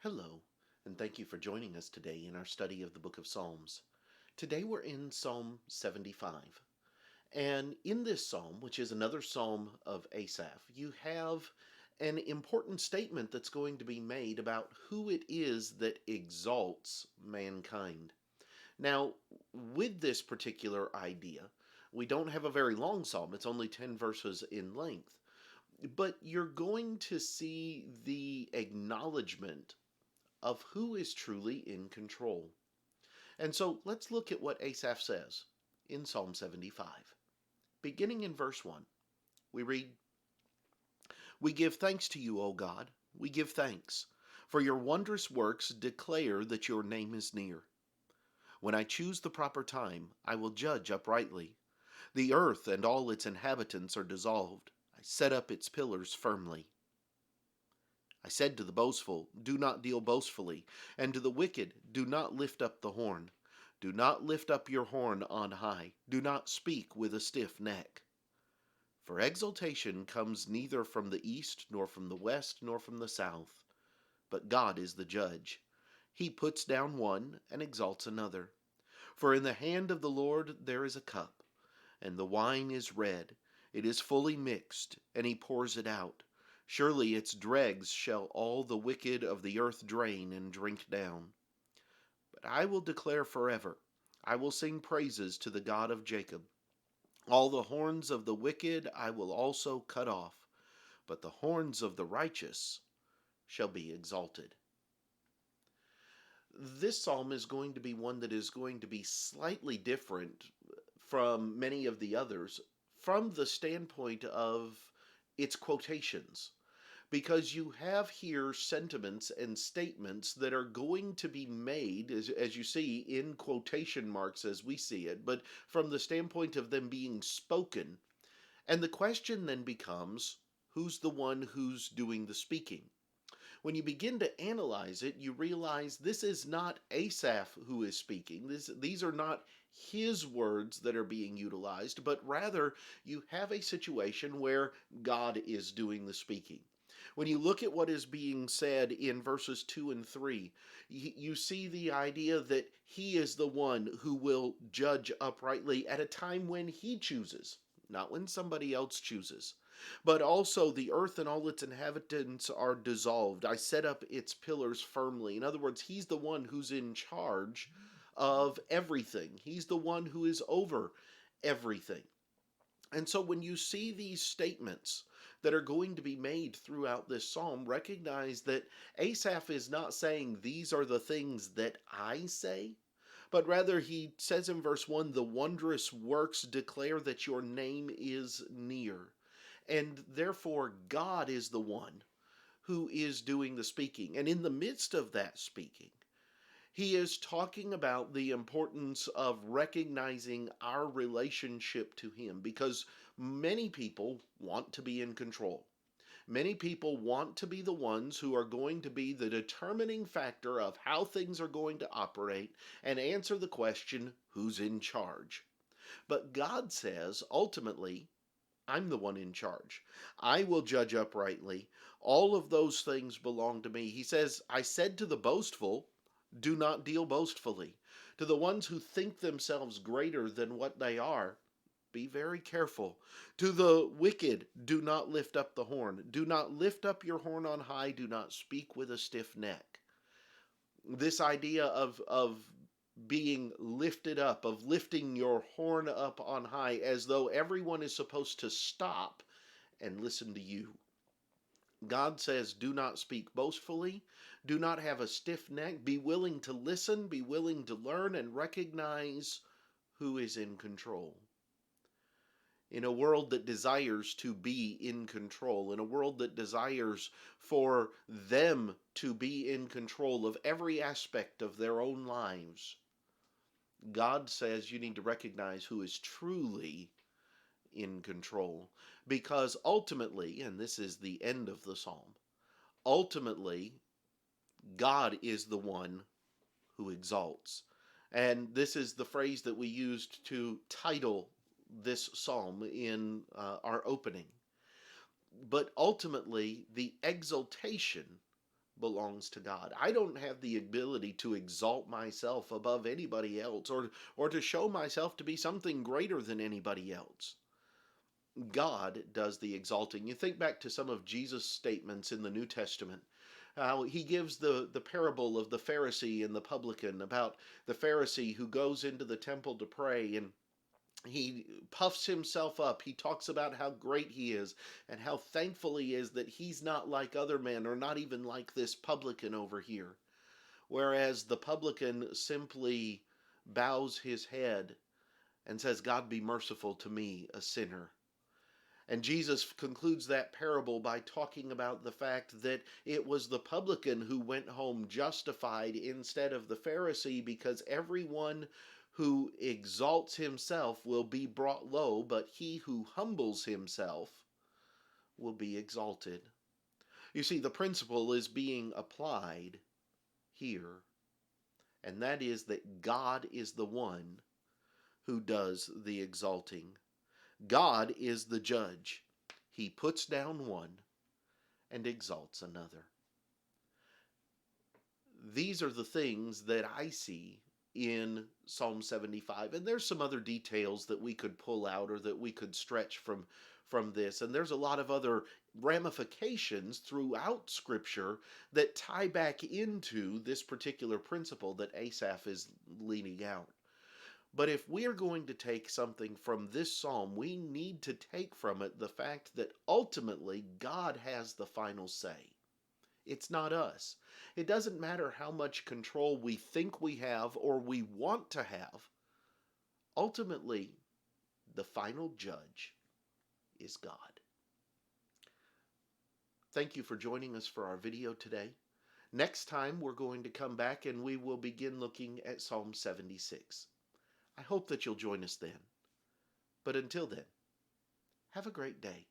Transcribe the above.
Hello, and thank you for joining us today in our study of the book of Psalms. Today we're in Psalm 75. And in this psalm, which is another psalm of Asaph, you have an important statement that's going to be made about who it is that exalts mankind. Now, with this particular idea, we don't have a very long psalm, it's only 10 verses in length. But you're going to see the acknowledgement of who is truly in control. And so let's look at what Asaph says in Psalm 75. Beginning in verse 1, we read, "We give thanks to you, O God, we give thanks, for your wondrous works declare that your name is near. When I choose the proper time, I will judge uprightly. The earth and all its inhabitants are dissolved. I set up its pillars firmly. I said to the boastful, do not deal boastfully, and to the wicked, do not lift up the horn. Do not lift up your horn on high. Do not speak with a stiff neck. For exaltation comes neither from the east, nor from the west, nor from the south. But God is the judge. He puts down one and exalts another. For in the hand of the Lord there is a cup, and the wine is red. It is fully mixed, and he pours it out. Surely its dregs shall all the wicked of the earth drain and drink down. But I will declare forever, I will sing praises to the God of Jacob. All the horns of the wicked I will also cut off, but the horns of the righteous shall be exalted." This psalm is going to be one that is going to be slightly different from many of the others from the standpoint of its quotations, because you have here sentiments and statements that are going to be made, as you see, in quotation marks as we see it, but from the standpoint of them being spoken. And the question then becomes, who's the one who's doing the speaking? When you begin to analyze it, you realize this is not Asaph who is speaking. These are not his words that are being utilized, but rather you have a situation where God is doing the speaking. When you look at what is being said in verses 2 and 3, you see the idea that he is the one who will judge uprightly at a time when he chooses, not when somebody else chooses. But also the earth and all its inhabitants are dissolved. I set up its pillars firmly. In other words, he's the one who's in charge of everything. He's the one who is over everything. And so when you see these statements that are going to be made throughout this psalm, recognize that Asaph is not saying these are the things that I say, but rather he says in verse 1, the wondrous works declare that your name is near. And therefore, God is the one who is doing the speaking. And in the midst of that speaking, he is talking about the importance of recognizing our relationship to him, because many people want to be in control. Many people want to be the ones who are going to be the determining factor of how things are going to operate and answer the question, who's in charge? But God says, ultimately, I'm the one in charge. I will judge uprightly. All of those things belong to me. He says, I said to the boastful, do not deal boastfully. To the ones who think themselves greater than what they are, be very careful. To the wicked, do not lift up the horn. Do not lift up your horn on high. Do not speak with a stiff neck. This idea of being lifted up, of lifting your horn up on high, as though everyone is supposed to stop and listen to you. God says, do not speak boastfully, do not have a stiff neck, be willing to listen, be willing to learn, and recognize who is in control. In a world that desires to be in control, in a world that desires for them to be in control of every aspect of their own lives, God says you need to recognize who is truly in control. Because ultimately, and this is the end of the psalm, ultimately, God is the one who exalts. And this is the phrase that we used to title this psalm in our opening. But ultimately, the exaltation belongs to God. I don't have the ability to exalt myself above anybody else, or to show myself to be something greater than anybody else. God does the exalting. You think back to some of Jesus' statements in the New Testament. How he gives the parable of the Pharisee and the publican, about the Pharisee who goes into the temple to pray, and he puffs himself up. He talks about how great he is and how thankful he is that he's not like other men, or not even like this publican over here. Whereas the publican simply bows his head and says, God be merciful to me, a sinner. And Jesus concludes that parable by talking about the fact that it was the publican who went home justified instead of the Pharisee, because everyone who exalts himself will be brought low, but he who humbles himself will be exalted. You see, the principle is being applied here, and that is that God is the one who does the exalting. God is the judge. He puts down one and exalts another. These are the things that I see in Psalm 75. And there's some other details that we could pull out, or that we could stretch from this. And there's a lot of other ramifications throughout Scripture that tie back into this particular principle that Asaph is leaning out. But if we are going to take something from this psalm, we need to take from it the fact that ultimately God has the final say. It's not us. It doesn't matter how much control we think we have or we want to have. Ultimately, the final judge is God. Thank you for joining us for our video today. Next time, we're going to come back and we will begin looking at Psalm 76. I hope that you'll join us then. But until then, have a great day.